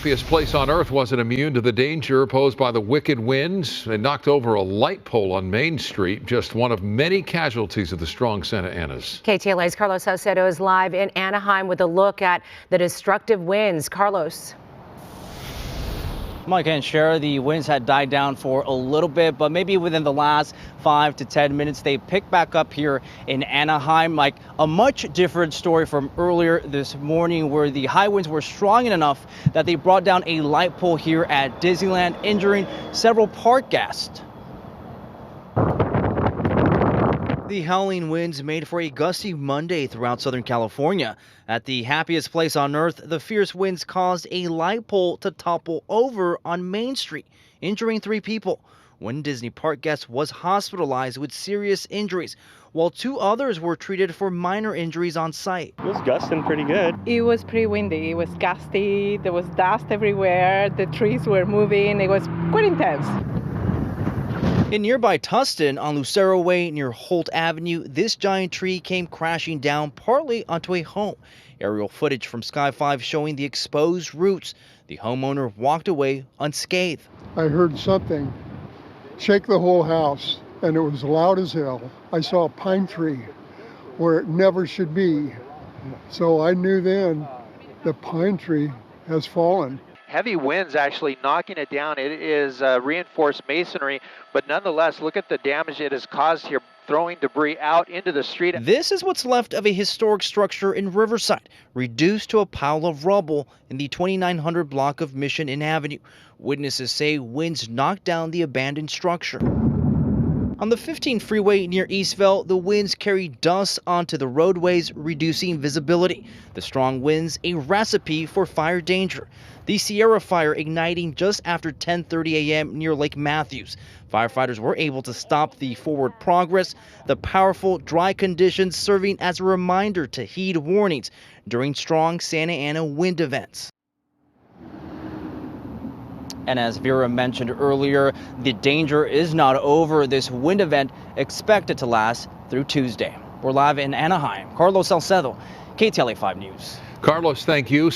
happiest place on earth wasn't immune to the danger posed by the wicked winds. It knocked over a light pole on Main Street, just one of many casualties of the strong Santa Anas. KTLA's Carlos Salcedo is live in Anaheim with a look at the destructive winds. Carlos. Mike and Shara, the winds had died down for a little bit, but maybe within the last 5 to 10 minutes, they picked back up here in Anaheim. Like a much different story from earlier this morning, where the high winds were strong enough that they brought down a light pole here at Disneyland, injuring several park guests. The howling winds made for a gusty Monday throughout Southern California. At the happiest place on earth, the fierce winds caused a light pole to topple over on Main Street, injuring 3 people. One Disney park guest was hospitalized with serious injuries, while 2 others were treated for minor injuries on site. It was gusting pretty good. It was pretty windy. It was gusty. There was dust everywhere. The trees were moving. It was quite intense. In nearby Tustin on Lucero Way near Holt Avenue, this giant tree came crashing down partly onto a home. Aerial footage from Sky 5 showing the exposed roots. The homeowner walked away unscathed. I heard something shake the whole house, and it was loud as hell. I saw a pine tree where it never should be. So I knew then the pine tree has fallen. Heavy winds actually knocking it down. It is reinforced masonry, but nonetheless, look at the damage it has caused here, throwing debris out into the street. This is what's left of a historic structure in Riverside, reduced to a pile of rubble in the 2900 block of Mission Inn Avenue. Witnesses say winds knocked down the abandoned structure. On the 15 freeway near Eastvale, the winds carried dust onto the roadways, reducing visibility. The strong winds, a recipe for fire danger. The Sierra fire igniting just after 10:30 a.m. near Lake Matthews. Firefighters were able to stop the forward progress. The powerful, dry conditions serving as a reminder to heed warnings during strong Santa Ana wind events. And as Vera mentioned earlier, the danger is not over. This wind event expected to last through Tuesday. We're live in Anaheim. Carlos Salcedo, KTLA 5 News. Carlos, thank you.